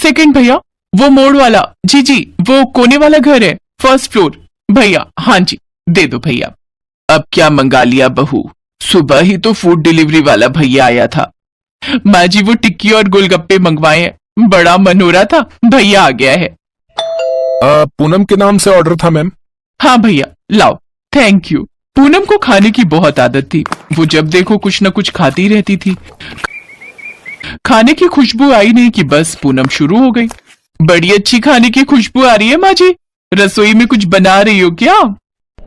Second भैया, वो मोड़ वाला, जी जी, वो कोने वाला घर है, फर्स्ट फ्लोर। भैया हाँ जी, दे दो भैया। अब क्या मंगा लिया बहू? सुबह ही तो फूड डिलीवरी वाला भैया आया था। माँ जी वो टिक्की और गोलगप्पे मंगवाए हैं, बड़ा मन हो रहा था, भैया आ गया है। पूनम के नाम से ऑर्डर था मैम। हाँ भैया लाओ, थैंक यू। पूनम को खाने की बहुत आदत थी, वो जब देखो कुछ न कुछ खाती रहती थी। खाने की खुशबू आई नहीं कि बस पूनम शुरू हो गई। बड़ी अच्छी खाने की खुशबू आ रही है माँ जी, रसोई में कुछ बना रही हो क्या?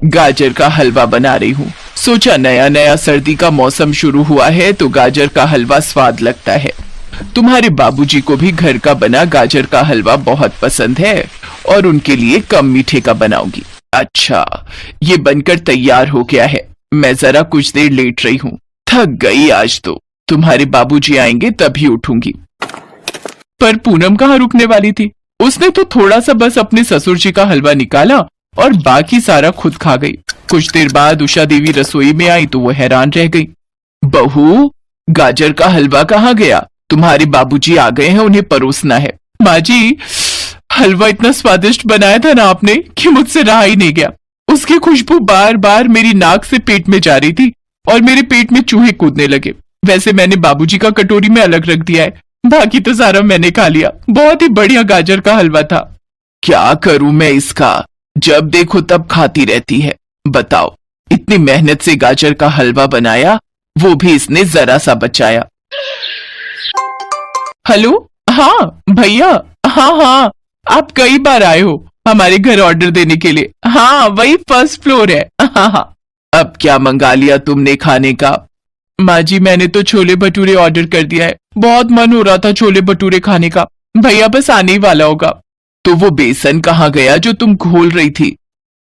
गाजर का हलवा बना रही हूँ, सोचा नया नया सर्दी का मौसम शुरू हुआ है तो गाजर का हलवा स्वाद लगता है। तुम्हारे बाबूजी को भी घर का बना गाजर का हलवा बहुत पसंद है और उनके लिए कम मीठे का बनाऊंगी। अच्छा, ये बनकर तैयार हो गया है, मैं जरा कुछ देर लेट रही हूँ, थक गई आज तो। तुम्हारे बाबूजी आएंगे तभी उठूंगी। पर पूनम कहाँ रुकने वाली थी, उसने तो थोड़ा सा बस अपने ससुर जी का हलवा निकाला और बाकी सारा खुद खा गई। कुछ देर बाद उषा देवी रसोई में आई तो वो हैरान रह गई। बहू, गाजर का हलवा कहाँ गया? तुम्हारे बाबूजी आ गए हैं, उन्हें परोसना है। माँ जी, हलवा इतना स्वादिष्ट बनाया था ना आपने कि मुझसे रहा ही नहीं गया। उसकी खुशबू बार बार मेरी नाक से पेट में जा रही थी और मेरे पेट में चूहे कूदने लगे। वैसे मैंने बाबूजी का कटोरी में अलग रख दिया है, बाकी तो सारा मैंने खा लिया। बहुत ही बढ़िया गाजर का हलवा था। क्या करूं मैं इसका, जब देखो तब खाती रहती है। बताओ, इतनी मेहनत से गाजर का हलवा बनाया, वो भी इसने जरा सा बचाया। हेलो, हाँ भैया, हाँ हाँ, आप कई बार आए हो हमारे घर ऑर्डर देने के लिए। हाँ वही फर्स्ट फ्लोर है। हाँ हाँ, अब क्या मंगा लिया तुमने खाने का? माँ जी मैंने तो छोले भटूरे ऑर्डर कर दिया है, बहुत मन हो रहा था छोले भटूरे खाने का। भैया बस आने ही वाला होगा। तो वो बेसन कहाँ गया जो तुम घोल रही थी?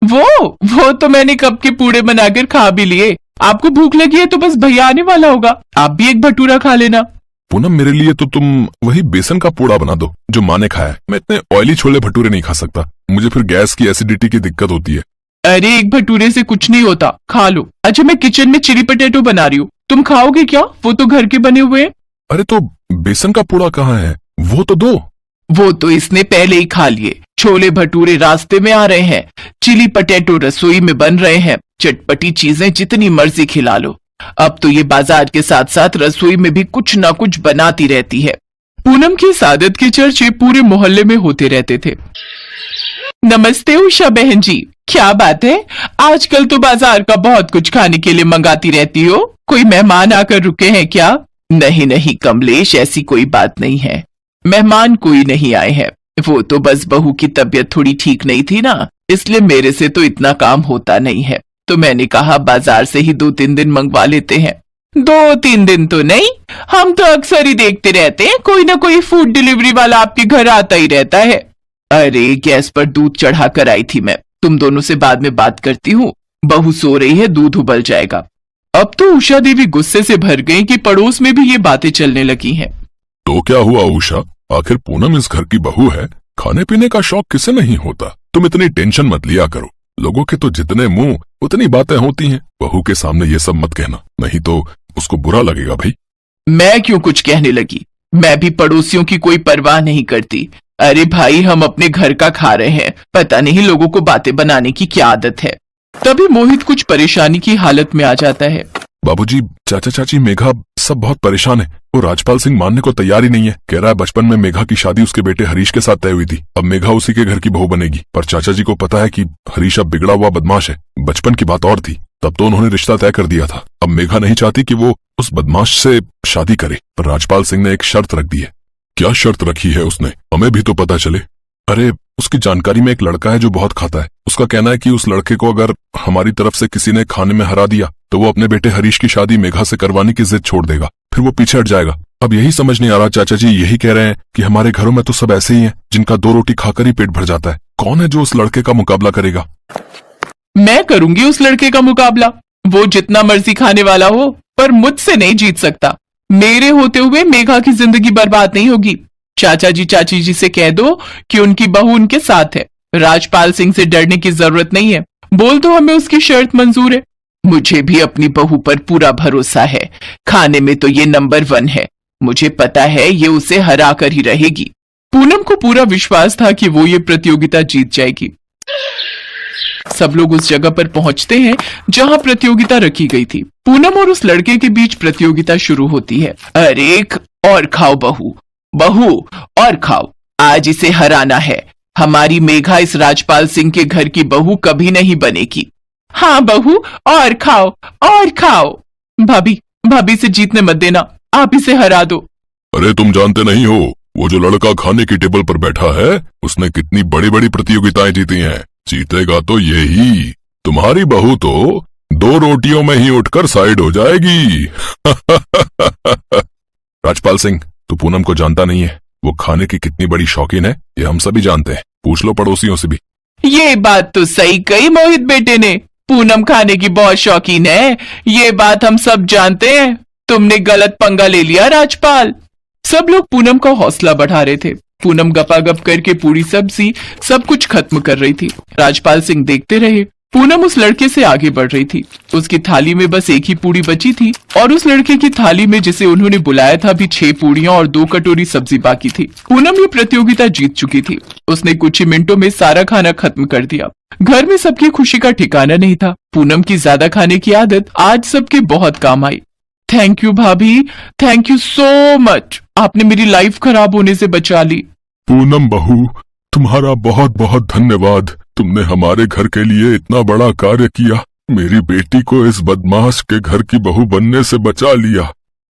वो तो मैंने कब के पूड़े बनाकर खा भी लिए। आपको भूख लगी है तो बस भैया आने वाला होगा, आप भी एक भटूरा खा लेना। पूनम, मेरे लिए तो तुम वही बेसन का पूड़ा बना दो जो माँ ने खाया है। मैं इतने ऑयली छोले भटूरे नहीं खा सकता, मुझे फिर गैस की एसिडिटी की दिक्कत होती है। अरे एक भटूरे से कुछ नहीं होता, खा लो। अच्छा मैं किचन में चिली पटेटो बना रही हूँ, तुम खाओगे क्या? वो तो घर के बने हुए हैं। अरे तो बेसन का पूड़ा कहाँ है, वो तो दो। वो तो इसने पहले ही खा लिए। छोले भटूरे रास्ते में आ रहे हैं, चिली पटेटो रसोई में बन रहे हैं। चटपटी चीजें जितनी मर्जी खिला लो। अब तो ये बाजार के साथ साथ रसोई में भी कुछ ना कुछ बनाती रहती है। पूनम की इस आदत के चर्चे पूरे मोहल्ले में होते रहते थे। नमस्ते उषा बहन जी, क्या बात है, आजकल तो बाजार का बहुत कुछ खाने के लिए मंगाती रहती हो। कोई मेहमान आकर रुके हैं क्या? नहीं नहीं कमलेश, ऐसी कोई बात नहीं है, मेहमान कोई नहीं आए हैं। वो तो बस बहू की तबीयत थोड़ी ठीक नहीं थी ना, इसलिए मेरे से तो इतना काम होता नहीं है, तो मैंने कहा बाजार से ही 2-3 दिन मंगवा लेते हैं। 2-3 दिन तो नहीं, हम तो अक्सर ही देखते रहते हैं, कोई ना कोई फूड डिलीवरी वाला आपके घर आता ही रहता है। अरे गैस पर दूध चढ़ा कर आई थी मैं, तुम दोनों से बाद में बात करती हूँ, बहू सो रही है, दूध उबल जाएगा। अब तो उषा देवी गुस्से से भर गई कि पड़ोस में भी ये बातें चलने लगी हैं। तो क्या हुआ उषा, आखिर पूनम इस घर की बहू है, खाने पीने का शौक किसे नहीं होता। तुम इतनी टेंशन मत लिया करो, लोगों के तो जितने मुंह उतनी बातें होती हैं। बहू के सामने ये सब मत कहना, नहीं तो उसको बुरा लगेगा भाई। मैं क्यों कुछ कहने लगी, मैं भी पड़ोसियों की कोई परवाह नहीं करती। अरे भाई हम अपने घर का खा रहे हैं, पता नहीं लोगों को बातें बनाने की क्या आदत है। तभी मोहित कुछ परेशानी की हालत में आ जाता है। बाबूजी, चाचा चाची, मेघा सब बहुत परेशान है। वो राजपाल सिंह मानने को तैयार ही नहीं है। कह रहा है बचपन में मेघा की शादी उसके बेटे हरीश के साथ तय हुई थी, अब मेघा उसी के घर की बहू बनेगी। पर चाचा जी को पता है कि हरीश अब बिगड़ा हुआ बदमाश है। बचपन की बात और थी, तब तो उन्होंने रिश्ता तय कर दिया था। अब मेघा नहीं चाहती कि वो उस बदमाश से शादी करे, पर राजपाल सिंह ने एक शर्त रख दी है। क्या शर्त रखी है उसने, हमें भी तो पता चले। अरे उसकी जानकारी में एक लड़का है जो बहुत खाता है। उसका कहना है कि उस लड़के को अगर हमारी तरफ से किसी ने खाने में हरा दिया तो वो अपने बेटे हरीश की शादी मेघा से करवाने की जिद छोड़ देगा, फिर वो पीछे हट जाएगा। अब यही समझ नहीं आ रहा, चाचा जी यही कह रहे हैं कि हमारे घरों में तो सब ऐसे ही हैं जिनका 2 रोटी खाकर ही पेट भर जाता है। कौन है जो उस लड़के का मुकाबला करेगा? मैं करूंगी उस लड़के का मुकाबला, वो जितना मर्जी खाने वाला हो, पर मुझसे नहीं जीत सकता। मेरे होते हुए मेघा की जिंदगी बर्बाद नहीं होगी। चाचा जी चाची जी से कह दो कि उनकी बहू उनके साथ है, राजपाल सिंह से डरने की जरूरत नहीं है। बोल दो हमें उसकी शर्त मंजूर है। मुझे भी अपनी बहू पर पूरा भरोसा है, खाने में तो ये नंबर 1 है। मुझे पता है ये उसे हरा कर ही रहेगी। पूनम को पूरा विश्वास था कि वो ये प्रतियोगिता जीत जाएगी। सब लोग उस जगह पर पहुंचते हैं जहां प्रतियोगिता रखी गई थी। पूनम और उस लड़के के बीच प्रतियोगिता शुरू होती है। अरे और खाओ बहू, बहू और खाओ, आज इसे हराना है। हमारी मेघा इस राजपाल सिंह के घर की बहू कभी नहीं बनेगी। हाँ बहू, और खाओ और खाओ। भाभी, भाभी से जीतने मत देना, आप इसे हरा दो। अरे तुम जानते नहीं हो, वो जो लड़का खाने की टेबल पर बैठा है उसने कितनी बड़ी बड़ी प्रतियोगिताएं जीती हैं। जीतेगा तो यही, तुम्हारी बहू तो 2 रोटियों में ही उठकर साइड हो जाएगी। राजपाल सिंह, तू पूनम को जानता नहीं है, वो खाने की कितनी बड़ी शौकीन है, ये हम सभी जानते हैं। पूछ लो पड़ोसियों से भी। ये बात तो सही कही मोहित बेटे ने, पूनम खाने की बहुत शौकीन है, ये बात हम सब जानते हैं। तुमने गलत पंगा ले लिया राजपाल। सब लोग पूनम का हौसला बढ़ा रहे थे। पूनम गपागप करके पूरी सब्जी सब कुछ खत्म कर रही थी। राजपाल सिंह देखते रहे। पूनम उस लड़के से आगे बढ़ रही थी। उसकी थाली में बस एक ही पूड़ी बची थी और उस लड़के की थाली में, जिसे उन्होंने बुलाया था, भी 6 पूड़ियां और 2 कटोरी सब्जी बाकी थी। पूनम ये प्रतियोगिता जीत चुकी थी। उसने कुछ ही मिनटों में सारा खाना खत्म कर दिया। घर में सबकी खुशी का ठिकाना नहीं था। पूनम की ज्यादा खाने की आदत आज सबके बहुत काम आई। थैंक यू भाभी, थैंक यू सो मच, आपने मेरी लाइफ खराब होने से बचा ली। पूनम बहू, तुम्हारा बहुत बहुत धन्यवाद। तुमने हमारे घर के लिए इतना बड़ा कार्य किया। मेरी बेटी को इस बदमाश के घर की बहू बनने से बचा लिया।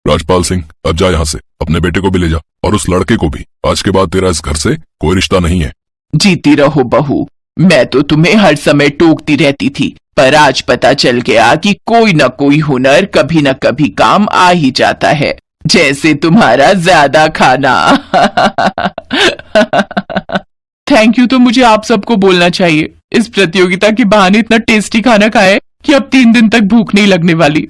राजपाल सिंह, अब जा यहाँ से, अपने बेटे को भी ले जा और उस लड़के को भी। आज के बाद तेरा इस घर से कोई रिश्ता नहीं है। जीती रहो बहू, मैं तो तुम्हें हर समय टोकती रहती थी, पर आज पता चल गया कि कोई न कोई हुनर कभी न कभी काम आ ही जाता है, जैसे तुम्हारा ज्यादा खाना। थैंक यू तो मुझे आप सबको बोलना चाहिए। इस प्रतियोगिता के बहाने इतना टेस्टी खाना खाए कि अब 3 दिन तक भूख नहीं लगने वाली।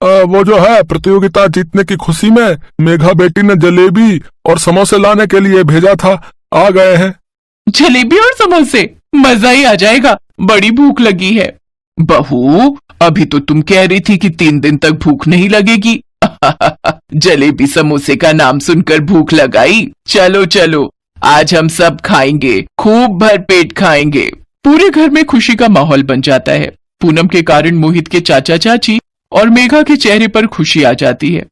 वो जो है, प्रतियोगिता जीतने की खुशी में मेघा बेटी ने जलेबी और समोसे लाने के लिए भेजा था, आ गए हैं। जलेबी और समोसे, मजा ही आ जाएगा, बड़ी भूख लगी है। बहू, अभी तो तुम कह रही थी कि 3 दिन तक भूख नहीं लगेगी। जलेबी समोसे का नाम सुनकर भूख लगाई। चलो चलो, आज हम सब खाएंगे, खूब भरपेट खाएंगे। पूरे घर में खुशी का माहौल बन जाता है। पूनम के कारण मोहित के चाचा चाची और मेघा के चेहरे पर खुशी आ जाती है।